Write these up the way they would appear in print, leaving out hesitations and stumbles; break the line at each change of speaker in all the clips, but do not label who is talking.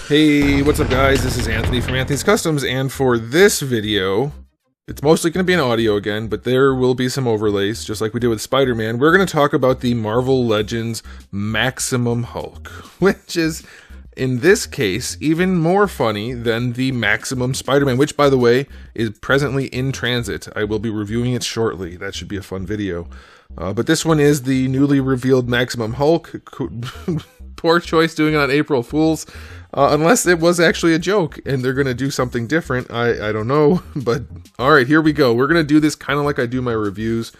Hey, what's up guys? This is Anthony from Anthony's Customs, and for this video, it's mostly going to be an audio again, but there will be some overlays, just like we did with Spider-Man. We're going to talk about the Marvel Legends Maximum Hulk, which is, in this case, even more funny than the Maximum Spider-Man, which, by the way, is presently in transit. I will be reviewing it shortly. That should be a fun video. But this one is the newly revealed Maximum Hulk. Poor choice doing it on April Fools. Unless it was actually a joke and they're going to do something different. I don't know. But alright, here we go. We're going to do this kind of like I do my reviews.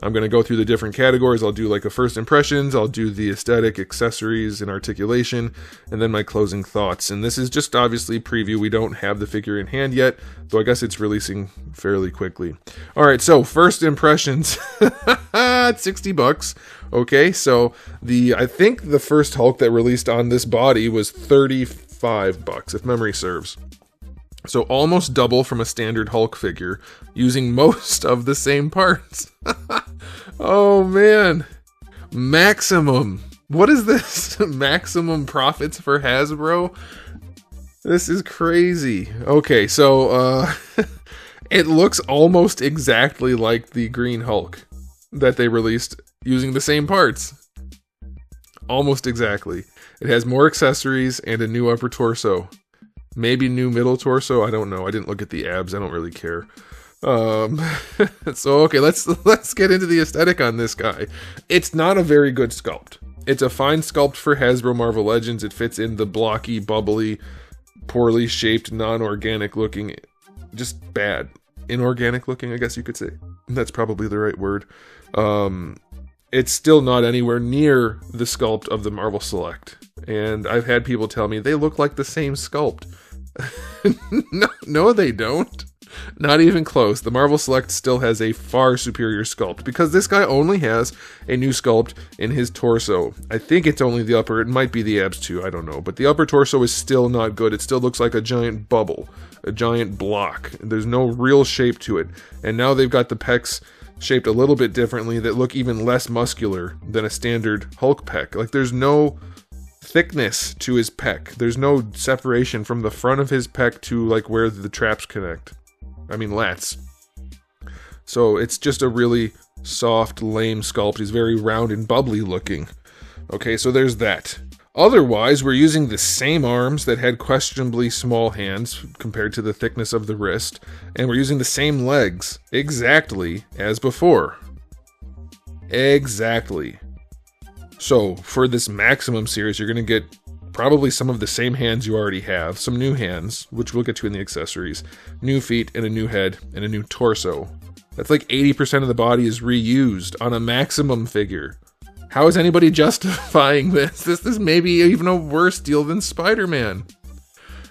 I'm going to go through the different categories. I'll do like a first impressions, I'll do the aesthetic, accessories, and articulation, and then my closing thoughts. And this is just obviously preview. We don't have the figure in hand yet, though I guess it's releasing fairly quickly. Alright, so first impressions. It's $60. Okay, so I think the first Hulk that released on this body was $35, if memory serves. So almost double from a standard Hulk figure, using most of the same parts. Oh man. Maximum. What is this? Maximum profits for Hasbro? This is crazy. Okay, so it looks almost exactly like the Green Hulk that they released using the same parts. Almost exactly. It has more accessories and a new upper torso. Maybe new middle torso, I don't know. I didn't look at the abs, I don't really care. So okay, let's get into the aesthetic on this guy. It's not a very good sculpt. It's a fine sculpt for Hasbro Marvel Legends. It fits in the blocky, bubbly, poorly shaped, non-organic looking, just bad. Inorganic looking, I guess you could say. That's probably the right word. It's still not anywhere near the sculpt of the Marvel Select. And I've had people tell me they look like the same sculpt. No, they don't. Not even close. The Marvel Select still has a far superior sculpt, because this guy only has a new sculpt in his torso. I think it's only the upper, it might be the abs too, I don't know. But the upper torso is still not good. It still looks like a giant bubble, a giant block. There's no real shape to it. And now they've got the pecs shaped a little bit differently that look even less muscular than a standard Hulk pec. Like, there's no thickness to his pec. There's no separation from the front of his pec to like where the traps connect. I mean lats. So it's just a really soft, lame sculpt. He's very round and bubbly looking. Okay, so there's that. Otherwise, we're using the same arms that had questionably small hands compared to the thickness of the wrist, and we're using the same legs exactly as before. Exactly. So, for this Maximum series, you're going to get probably some of the same hands you already have, some new hands, which we'll get to in the accessories, new feet, and a new head, and a new torso. That's like 80% of the body is reused on a Maximum figure. How is anybody justifying this? This is maybe even a worse deal than Spider-Man.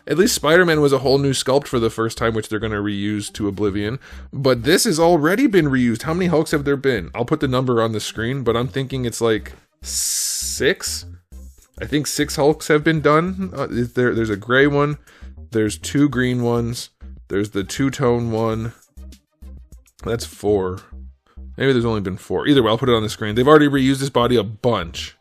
At least Spider-Man was a whole new sculpt for the first time, which they're going to reuse to oblivion. But this has already been reused. How many Hulks have there been? I'll put the number on the screen, but I'm thinking it's like 6? I think 6 Hulks have been done. There's a gray one. There's 2 green ones. There's the two-tone one. That's 4. Maybe there's only been 4. Either way, I'll put it on the screen. They've already reused this body a bunch.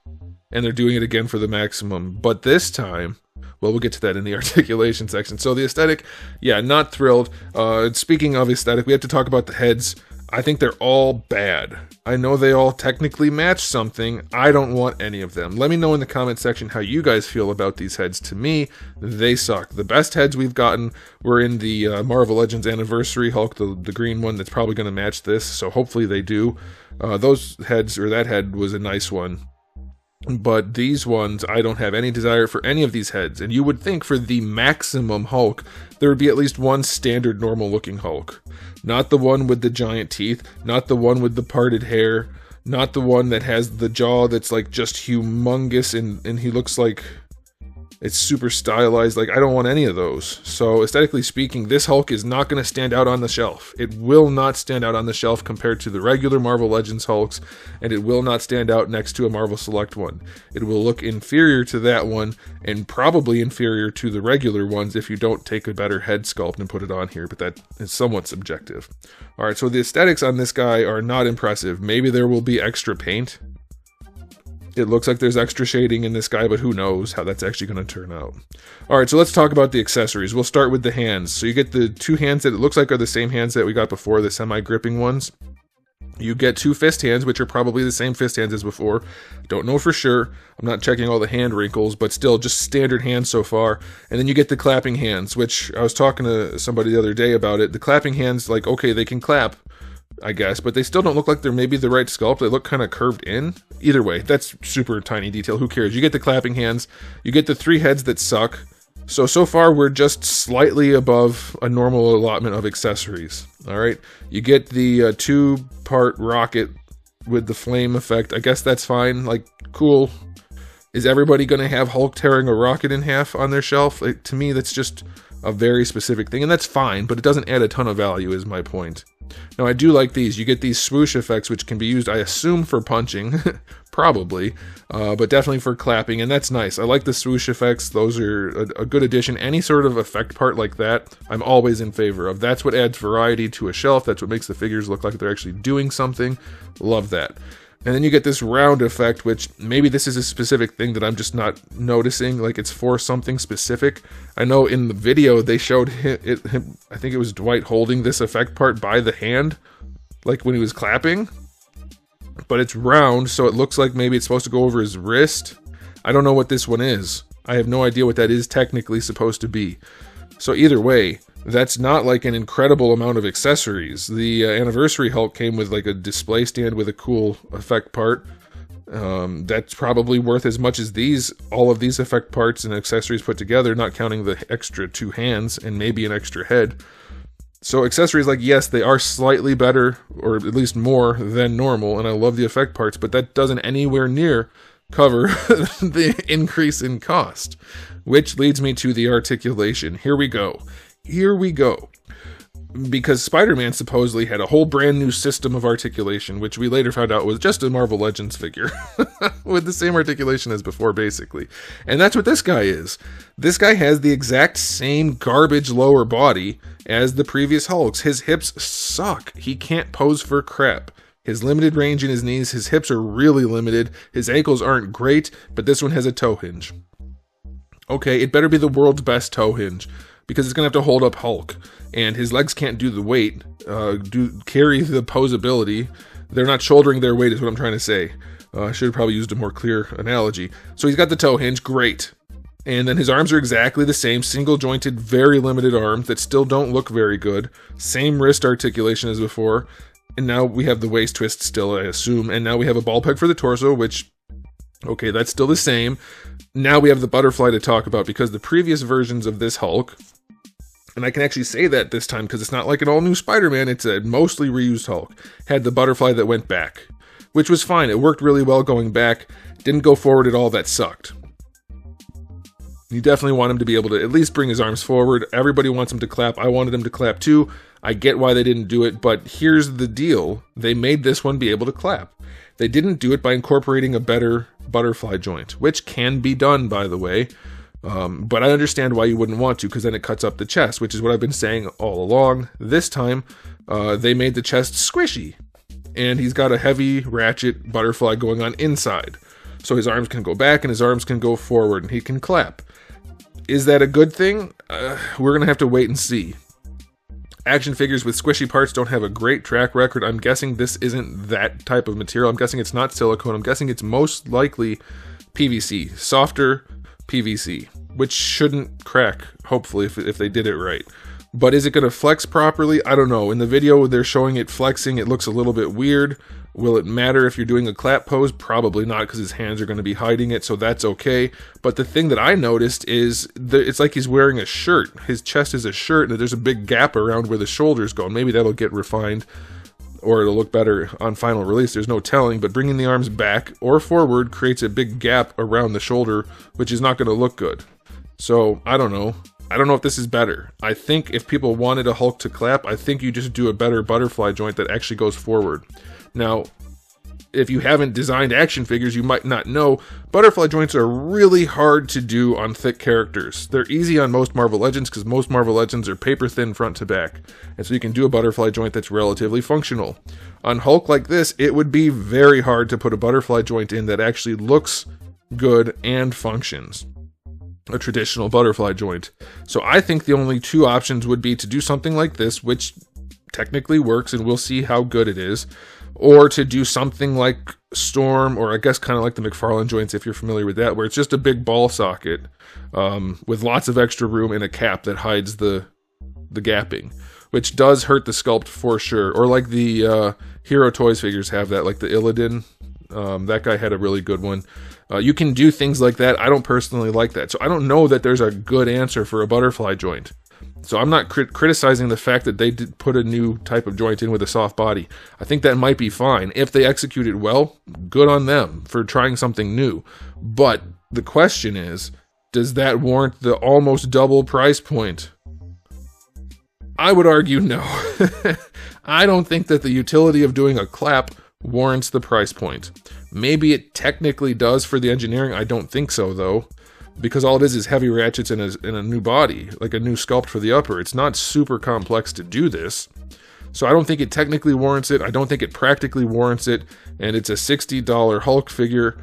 And they're doing it again for the Maximum. But this time, well, we'll get to that in the articulation section. So the aesthetic, yeah, not thrilled. Speaking of aesthetic, we have to talk about the heads. I think they're all bad. I know they all technically match something. I don't want any of them. Let me know in the comment section how you guys feel about these heads. To me, they suck. The best heads we've gotten were in the Marvel Legends Anniversary Hulk, the green one that's probably going to match this, so hopefully they do. Those heads, or that head, was a nice one. But these ones, I don't have any desire for any of these heads. And you would think for the Maximum Hulk, there would be at least one standard normal looking Hulk. Not the one with the giant teeth, not the one with the parted hair, not the one that has the jaw that's like just humongous and he looks like it's super stylized. Like, I don't want any of those. So aesthetically speaking, this Hulk is not going to stand out on the shelf. It will not stand out on the shelf compared to the regular Marvel Legends Hulks, and it will not stand out next to a Marvel Select one. It will look inferior to that one, and probably inferior to the regular ones if you don't take a better head sculpt and put it on here, but that is somewhat subjective. Alright, so the aesthetics on this guy are not impressive. Maybe there will be extra paint. It looks like there's extra shading in this guy, but who knows how that's actually going to turn out. Alright, so let's talk about the accessories. We'll start with the hands. So you get the two hands that it looks like are the same hands that we got before, the semi-gripping ones. You get two fist hands, which are probably the same fist hands as before. Don't know for sure. I'm not checking all the hand wrinkles, but still just standard hands so far. And then you get the clapping hands, which I was talking to somebody the other day about it. The clapping hands, like, okay, they can clap, I guess, but they still don't look like they're maybe the right sculpt. They look kind of curved in. Either way, that's super tiny detail. Who cares? You get the clapping hands. You get the three heads that suck. So far, we're just slightly above a normal allotment of accessories. All right, you get the two-part rocket with the flame effect. I guess that's fine. Like, cool. Is everybody going to have Hulk tearing a rocket in half on their shelf? To me, that's just a very specific thing, and that's fine, but it doesn't add a ton of value, is my point. Now, I do like these. You get these swoosh effects, which can be used, I assume, for punching. Probably. But definitely for clapping, and that's nice. I like the swoosh effects. Those are a good addition. Any sort of effect part like that, I'm always in favor of. That's what adds variety to a shelf. That's what makes the figures look like they're actually doing something. Love that. And then you get this round effect, which maybe this is a specific thing that I'm just not noticing, like it's for something specific. I know in the video they showed him, I think it was Dwight holding this effect part by the hand, like when he was clapping. But it's round, so it looks like maybe it's supposed to go over his wrist. I don't know what this one is. I have no idea what that is technically supposed to be. So either way, that's not like an incredible amount of accessories. The Anniversary Hulk came with like a display stand with a cool effect part. That's probably worth as much as all of these effect parts and accessories put together, not counting the extra two hands and maybe an extra head. So accessories, like, yes, they are slightly better, or at least more than normal, and I love the effect parts, but that doesn't anywhere near cover the increase in cost. Which leads me to the articulation. Here we go. Because Spider-Man supposedly had a whole brand new system of articulation, which we later found out was just a Marvel Legends figure. With the same articulation as before, basically. And that's what this guy is. This guy has the exact same garbage lower body as the previous Hulks. His hips suck. He can't pose for crap. His limited range in his knees, his hips are really limited. His ankles aren't great, but this one has a toe hinge. Okay, it better be the world's best toe hinge, because it's going to have to hold up Hulk. And his legs can't do the weight, carry the posability. They're not shouldering their weight is what I'm trying to say. I should have probably used a more clear analogy. So he's got the toe hinge, great. And then his arms are exactly the same, single-jointed, very limited arms that still don't look very good. Same wrist articulation as before. And now we have the waist twist still, I assume. And now we have a ball peg for the torso, which, okay, that's still the same. Now we have the butterfly to talk about, because the previous versions of this Hulk, and I can actually say that this time because it's not like an all-new Spider-Man, it's a mostly reused Hulk, had the butterfly that went back, which was fine. It worked really well going back. Didn't go forward at all. That sucked. You definitely want him to be able to at least bring his arms forward. Everybody wants him to clap. I wanted him to clap too. I get why they didn't do it, but here's the deal. They made this one be able to clap. They didn't do it by incorporating a better butterfly joint, which can be done, by the way. But I understand why you wouldn't want to, because then it cuts up the chest, which is what I've been saying all along. This time, they made the chest squishy, and he's got a heavy ratchet butterfly going on inside. So his arms can go back and his arms can go forward, and he can clap. Is that a good thing? We're going to have to wait and see. Action figures with squishy parts don't have a great track record. I'm guessing this isn't that type of material. I'm guessing it's not silicone. I'm guessing it's most likely PVC, softer PVC, which shouldn't crack, hopefully, if they did it right. But is it going to flex properly? I don't know. In the video, they're showing it flexing. It looks a little bit weird. Will it matter if you're doing a clap pose? Probably not, because his hands are going to be hiding it, so that's okay. But the thing that I noticed is it's like he's wearing a shirt. His chest is a shirt, and there's a big gap around where the shoulders go. Maybe that'll get refined, or it'll look better on final release. There's no telling, but bringing the arms back or forward creates a big gap around the shoulder, which is not going to look good. So, I don't know. I don't know if this is better. I think if people wanted a Hulk to clap, I think you just do a better butterfly joint that actually goes forward. Now, if you haven't designed action figures, you might not know, butterfly joints are really hard to do on thick characters. They're easy on most Marvel Legends because most Marvel Legends are paper thin front to back, and so you can do a butterfly joint that's relatively functional. On Hulk like this, it would be very hard to put a butterfly joint in that actually looks good and functions. A traditional butterfly joint. So I think the only two options would be to do something like this, which technically works, and we'll see how good it is, or to do something like Storm, or I guess kind of like the McFarlane joints if you're familiar with that, where it's just a big ball socket with lots of extra room and a cap that hides the gapping, which does hurt the sculpt for sure. Or like the Hero Toys figures have that, like the Illidan. That guy had a really good one. You can do things like that. I don't personally like that. So I don't know that there's a good answer for a butterfly joint. So I'm not criticizing the fact that they did put a new type of joint in with a soft body. I think that might be fine. If they execute it well, good on them for trying something new. But the question is, does that warrant the almost double price point? I would argue no. I don't think that the utility of doing a clap warrants the price point. Maybe it technically does for the engineering. I don't think so, though, because all it is heavy ratchets in a new body, like a new sculpt for the upper. It's not super complex to do this. So I don't think it technically warrants it. I don't think it practically warrants it. And it's a $60 Hulk figure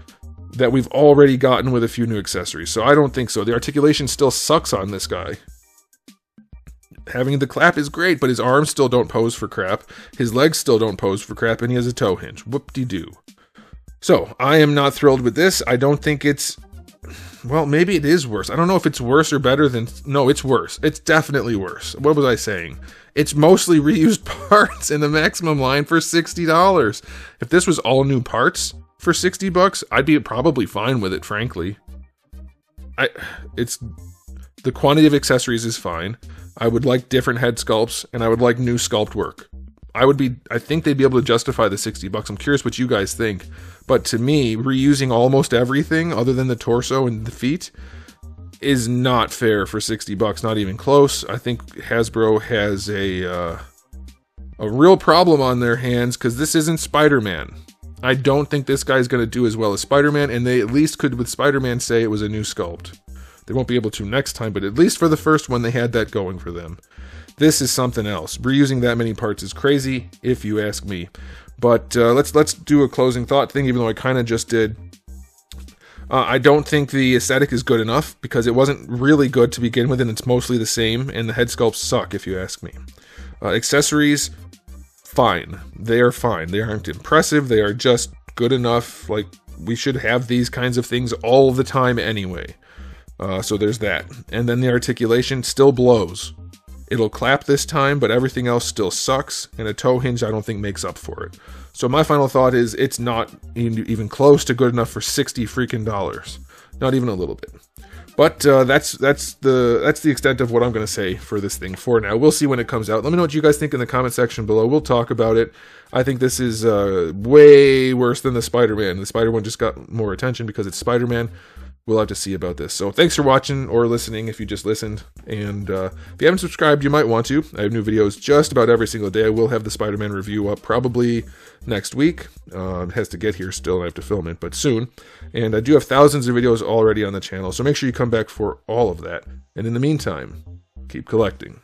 that we've already gotten with a few new accessories. So I don't think so. The articulation still sucks on this guy. Having the clap is great, but his arms still don't pose for crap. His legs still don't pose for crap, and he has a toe hinge. Whoop-de-doo. So, I am not thrilled with this. I don't think it's... Well, maybe it is worse. I don't know if it's worse or better than... No, it's worse. It's definitely worse. What was I saying? It's mostly reused parts in the Maximum line for $60. If this was all new parts for $60, I'd be probably fine with it, frankly. The quantity of accessories is fine. I would like different head sculpts, and I would like new sculpt work. I think they'd be able to justify the $60. I'm curious what you guys think. But to me, reusing almost everything other than the torso and the feet is not fair for $60, not even close. I think Hasbro has a real problem on their hands because this isn't Spider-Man. I don't think this guy's going to do as well as Spider-Man, and they at least could with Spider-Man say it was a new sculpt. They won't be able to next time, but at least for the first one, they had that going for them. This is something else. Reusing that many parts is crazy, if you ask me. But let's do a closing thought thing, even though I kind of just did. I don't think the aesthetic is good enough, because it wasn't really good to begin with, and it's mostly the same, and the head sculpts suck, if you ask me. Accessories, fine. They are fine. They aren't impressive. They are just good enough. Like, we should have these kinds of things all the time anyway. So there's that. And then the articulation still blows. It'll clap this time, but everything else still sucks, and a toe hinge I don't think makes up for it. So my final thought is it's not even close to good enough for $60 freaking dollars. Not even a little bit. But that's the extent of what I'm going to say for this thing for now. We'll see when it comes out. Let me know what you guys think in the comment section below. We'll talk about it. I think this is way worse than the Spider-Man. The Spider-Man just got more attention because it's Spider-Man. We'll have to see about this. So thanks for watching or listening if you just listened. And if you haven't subscribed, you might want to. I have new videos just about every single day. I will have the Spider-Man review up probably next week. It has to get here still, and I have to film it, but soon. And I do have thousands of videos already on the channel, so make sure you come back for all of that. And in the meantime, keep collecting.